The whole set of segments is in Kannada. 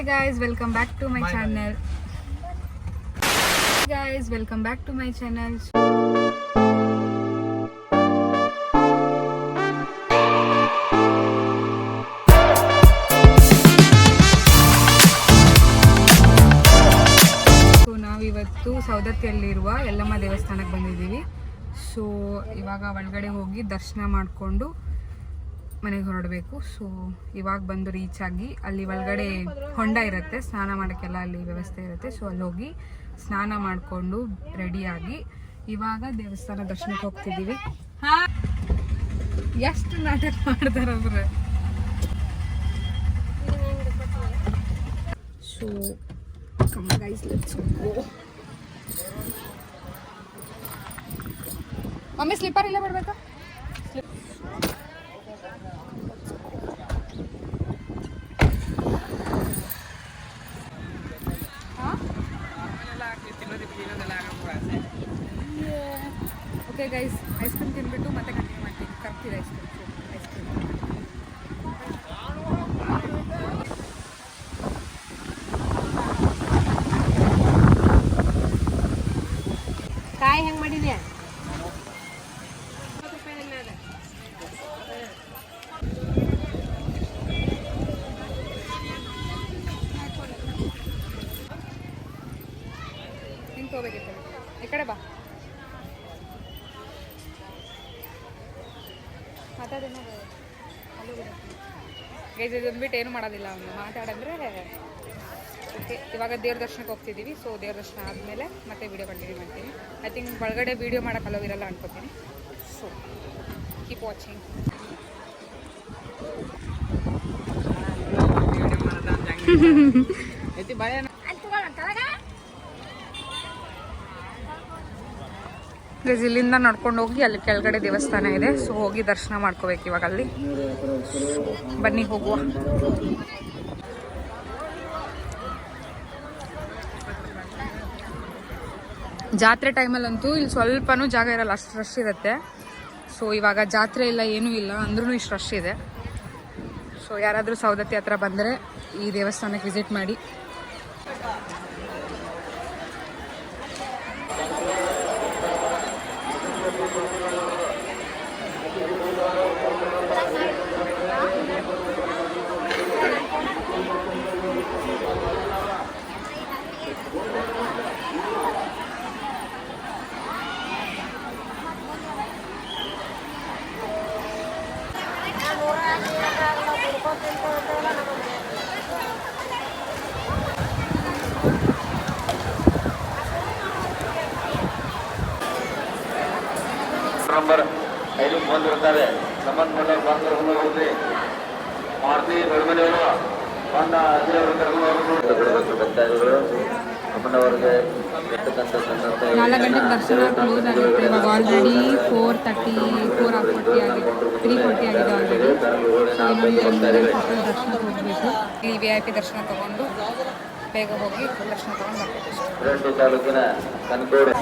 guys, welcome back to my channel. Hey guys, welcome back to my channel. So ನಾವಿವತ್ತು ಸೌದತ್ತಿಯಲ್ಲಿರುವ ಯಲ್ಲಮ್ಮ ದೇವಸ್ಥಾನಕ್ಕೆ ಬಂದಿದ್ದೀವಿ. ಸೊ ಇವಾಗ ಒಳಗಡೆ ಹೋಗಿ ದರ್ಶನ ಮಾಡಿಕೊಂಡು ಮನೆಗೆ ಹೊರಡಬೇಕು. ಸೊ ಇವಾಗ ಬಂದು ರೀಚ್ ಆಗಿ ಅಲ್ಲಿ ಒಳಗಡೆ ಹೊಂಡ ಇರುತ್ತೆ, ಸ್ನಾನ ಮಾಡೋಕ್ಕೆಲ್ಲ ಅಲ್ಲಿ ವ್ಯವಸ್ಥೆ ಇರುತ್ತೆ. ಸೊ ಅಲ್ಲಿ ಹೋಗಿ ಸ್ನಾನ ಮಾಡಿಕೊಂಡು ರೆಡಿಯಾಗಿ ಇವಾಗ ದೇವಸ್ಥಾನ ದರ್ಶನಕ್ಕೆ ಹೋಗ್ತಿದ್ದೀವಿ. ಎಷ್ಟು ನಾಟಕ ಮಾಡ್ತಾರವ್ರೆ. ಸೊ ಮಮ್ಮಿ ಸ್ಲಿಪ್ಪರ್ ಇಲ್ಲೇ ಬಿಡ್ಬೇಕಾ? ಓಕೆ ಗೈಸ್, ಐಸ್ ಕ್ರೀಮ್ ತಿಂದ್ಬಿಟ್ಟು ಮತ್ತೆ ಕಂಟಿನ್ಯೂ ಮಾಡ್ತೀನಿ. ಕರ್ತೀವಿ ಐಸ್ ಕ್ರೀಮ್. ಕಾಯಿ ಹೆಂಗೆ ಮಾಡಿದ್ಯಾ? ಹಿಂಗೆ ತಗೋಬೇಕಿತ್ತು. ಈ ಕಡೆ ಬಾ. ಮಾತಾಡೋಣ. ಗೈಸ್ ಇದೊಂದ್ಬಿಟ್ಟು ಏನು ಮಾಡೋದಿಲ್ಲ, ಅವನು ಮಾತಾಡಂದ್ರೆ ಓಕೆ. ಇವಾಗ ದೇವ್ರ ದರ್ಶನಕ್ಕೆ ಹೋಗ್ತಿದ್ದೀವಿ. ಸೊ ದೇವ್ರ ದರ್ಶನ ಆದಮೇಲೆ ಮತ್ತೆ ವೀಡಿಯೋ ಕಂಟಿನ್ಯೂ ಮಾಡ್ತೀನಿ. ಐ ಥಿಂಕ್ ಒಳಗಡೆ ವೀಡಿಯೋ ಮಾಡೋಕ್ಕೆ ಅಲೋ ಇರಲ್ಲ ಅನ್ಕೋತೀನಿ. So keep watching. ಗೈಸ್ ಇಲ್ಲಿಂದ ನಡ್ಕೊಂಡು ಹೋಗಿ ಅಲ್ಲಿ ಕೆಳಗಡೆ ದೇವಸ್ಥಾನ ಇದೆ. ಸೊ ಹೋಗಿ ದರ್ಶನ ಮಾಡ್ಕೋಬೇಕು ಇವಾಗ ಅಲ್ಲಿ. ಬನ್ನಿ ಹೋಗುವ. ಜಾತ್ರೆ ಟೈಮಲ್ಲಂತೂ ಇಲ್ಲಿ ಸ್ವಲ್ಪನೂ ಜಾಗ ಇರಲ್ಲ, ಅಷ್ಟು ರಶ್ ಇರುತ್ತೆ. ಸೊ ಇವಾಗ ಜಾತ್ರೆ ಇಲ್ಲ, ಏನೂ ಇಲ್ಲ ಅಂದ್ರೂ ಇಷ್ಟು ರಶ್ ಇದೆ. ಸೊ ಯಾರಾದರೂ ಸೌದತ್ತಿ ಹತ್ರ ಬಂದರೆ ಈ ದೇವಸ್ಥಾನಕ್ಕೆ ವಿಸಿಟ್ ಮಾಡಿ. ನಂಬರ್ 5 ಬಂದಿರ್ತಾರೆ. ಸಂಬಂಧಪಟ್ಟ ಬಂದು ಹೋಗ್ರಿ. ಮಾರುತಿ ದೊಡ್ಡಮನೆಯವರು ಬಂದ ಅಜ್ಜಿಯವರು ಕರ್ಕೊಂಡು ಭಕ್ತಾದಿಗಳು ಅಮ್ಮನವರಿಗೆ 4 ಗಂಟೆಗೆ ದರ್ಶನ ಕ್ಲೋಸ್ ಆಗುತ್ತೆ. ಇವಾಗ ಆಲ್ರೆಡಿ 4:34 ಆಗಿದೆ, 3:40 ಆಗಿದೆ ಆಲ್ರೆಡಿ. ಸೊ ಇನ್ನೊಂದು ದರ್ಶನಕ್ಕೆ ಹೋಗಬೇಕು. ಈ VIP ದರ್ಶನ ತಗೊಂಡು ಬೇಗ ಹೋಗಿ ದರ್ಶನ ತಗೊಂಡು ಬರ್ಬೇಕು. ತಾಲೂಕಿನ ಕನಕೋಡು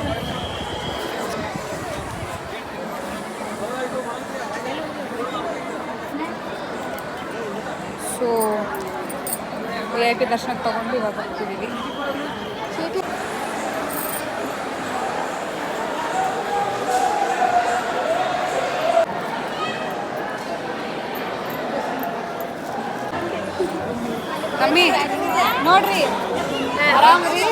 ಸೊ VIP ದರ್ಶನಕ್ಕೆ ತಗೊಂಡು ಇವಾಗ ಹೋಗ್ತಿದ್ದೀವಿ. ಮಮ್ಮಿ ನೋಡ್ರಿ, ಆರಾಮ್ರಿ.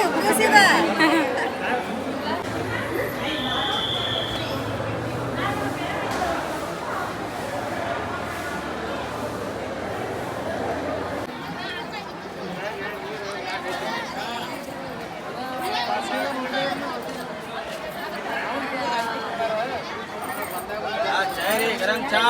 ಗರಂ ಚಾ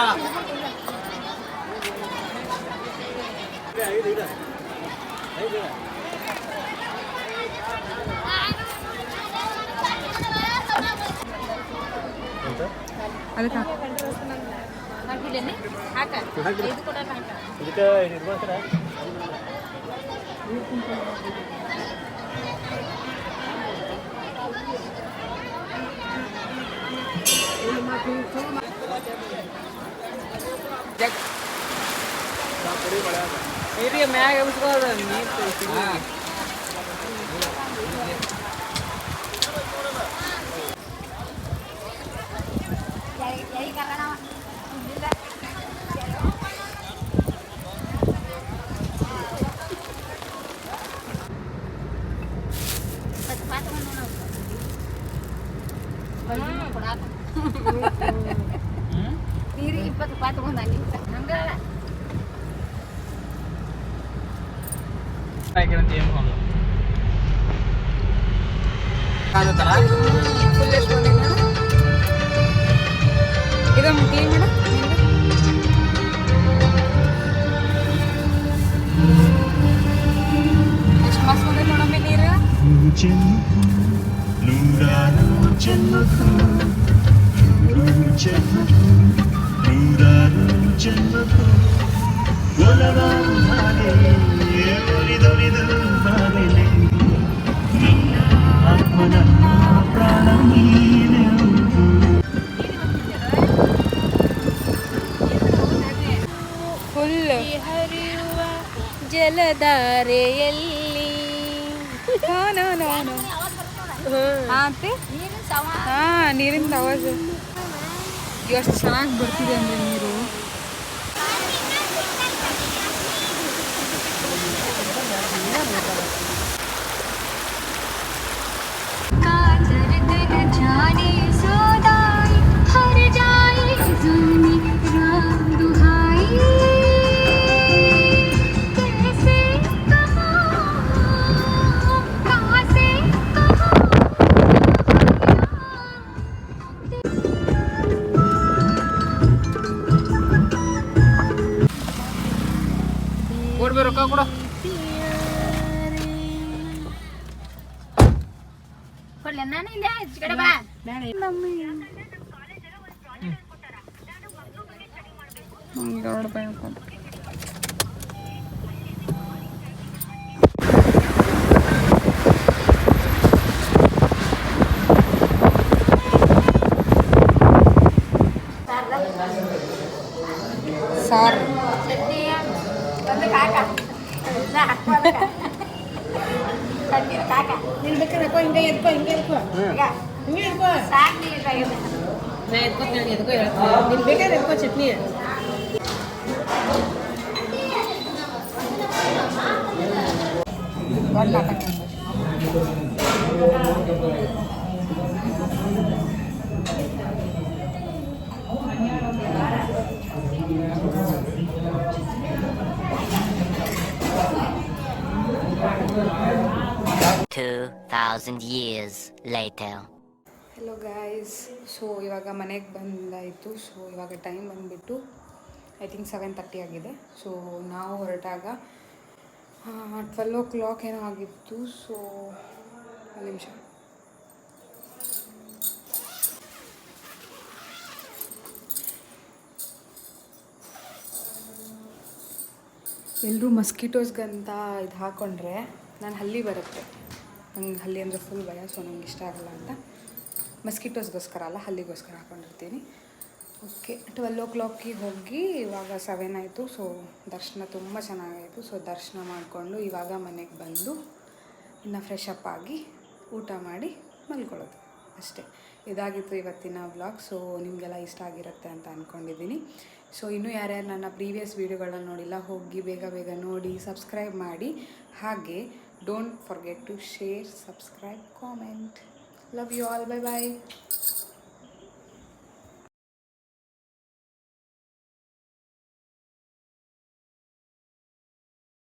ಅದಕ್ಕೆ ಜಗ್ ಹಿರಿಯ ಮ್ಯಾಗ ಎಬ್ಸ್ಕೊಳ್ಳೋದು ನೀರು ನೀರಿಗೆ 20 ರೂಪಾಯಿ ತಗೊಂಡ ಹಂಗ ಫುಲ್ ಎಷ್ಟು ಬಂದಿದೆ ಇದೊಂದು ಕ್ಲೀನ್ ಮಾಡ ಎಷ್ಟು ಮಸ್ತ್ ಬಂದೈತೆ ನೋಡಮ್ಮಿ ನೀರು ನೂರಾರು ಜನ್ಮಕ್ಕೂ ನೂರಾರು ಜನ್ಮಕ್ಕೂ ಒಲವಾರು ಹಾಗೆ ಒಲಿದೊಲಿದು ಬಾಗಿಲೆ ನಿನ್ನ ಆತ್ಮ ನನ್ನ ಪ್ರಾಣ ನೀನೆ ಫುಲ್ ಹರಿಯುವ ಜಲಧಾರೆಯಲ್ಲಿ ನೀರಿನ ಅವಾಜ್ ಎಷ್ಟು ಚೆನ್ನಾಗಿ ಬರ್ತಿದೆ ಅಂದ್ರೆ ನೀರು ಕೊಡ್ಬೇಕು ರೊಕ್ಕ ಕೊಡು ಕೊಡ್ಲೆ ನಾನು ಇಲ್ಲ ಈ ಕಡೆ ಬಾ ಸಾರು ಚಟ್ನಿ ಬಂದು ಕಾಕ ನಾ ಹಾಕೋದಕ್ಕ ಚಟ್ನಿ ಕಾಕ ನೀನು ಬೇಕಾದ್ರೆ ಹಿಂಗೆ ಎದ್ಕೋ ಈಗ ಹಿಂಗೆ ಎದ್ಕೋ ಸಾಕು ನೀರು ನಾ ಎದ್ಕೋತೀನಿ ಎದ್ಕೋ ಹೇಳ್ತೀನಿ ನೀನು ಬೇಕಾದ್ರೆ ಎದ್ಕೋ ಚಟ್ನಿ ಒಂದು ನಾಟಕ 2,000 years later. Hello guys, so ಇವಾಗ ಮನೆಗೆ ಬಂದಾಯಿತು. ಸೊ ಇವಾಗ ಟೈಮ್ ಬಂದುಬಿಟ್ಟು ಐ ಥಿಂಕ್ 7:30 ಆಗಿದೆ. ಸೊ ನಾವು ಹೊರಟಾಗ 12 ಏನೋ ಆಗಿತ್ತು. ಸೊ ಒಂದು ನಿಮಿಷ, ಎಲ್ಲರೂ ಮಸ್ಕಿಟೋಸ್ಗಂತ ಇದು ಹಾಕ್ಕೊಂಡ್ರೆ ನಾನು ಹಲ್ಲಿ ಬರುತ್ತೆ, ನಂಗೆ ಹಲ್ಲಿ ಅಂದರೆ ಫುಲ್ ಭಯ. ಸೊ ನಂಗೆ ಇಷ್ಟ ಆಗಲ್ಲ ಅಂತ ಮಸ್ಕಿಟೋಸ್ಗೋಸ್ಕರ ಅಲ್ಲ, ಹಲ್ಲಿಗೋಸ್ಕರ ಹಾಕ್ಕೊಂಡಿರ್ತೀನಿ. ಓಕೆ, 12 ಹೋಗಿ ಇವಾಗ 7 ಆಯಿತು. ಸೊ ದರ್ಶನ ತುಂಬ ಚೆನ್ನಾಗಾಯಿತು. ಸೊ ದರ್ಶನ ಮಾಡಿಕೊಂಡು ಇವಾಗ ಮನೆಗೆ ಬಂದು ಇನ್ನು ಫ್ರೆಶ್ ಅಪ್ ಆಗಿ ಊಟ ಮಾಡಿ ಮಲ್ಕೊಳ್ಳೋದು ಅಷ್ಟೇ. ಇದಾಗಿತ್ತು ಇವತ್ತಿನ ವ್ಲಾಗ್. ಸೊ ನಿಮಗೆಲ್ಲ ಇಷ್ಟ ಆಗಿರುತ್ತೆ ಅಂತ ಅಂದ್ಕೊಂಡಿದ್ದೀನಿ. ಸೊ ಇನ್ನೂ ಯಾರ್ಯಾರು ನನ್ನ ಪ್ರೀವಿಯಸ್ ವೀಡಿಯೋಗಳನ್ನ ನೋಡಿಲ್ಲ, ಹೋಗಿ ಬೇಗ ಬೇಗ ನೋಡಿ ಸಬ್ಸ್ಕ್ರೈಬ್ ಮಾಡಿ. ಹಾಗೆ don't forget to share, subscribe, comment. Love you all. Bye bye.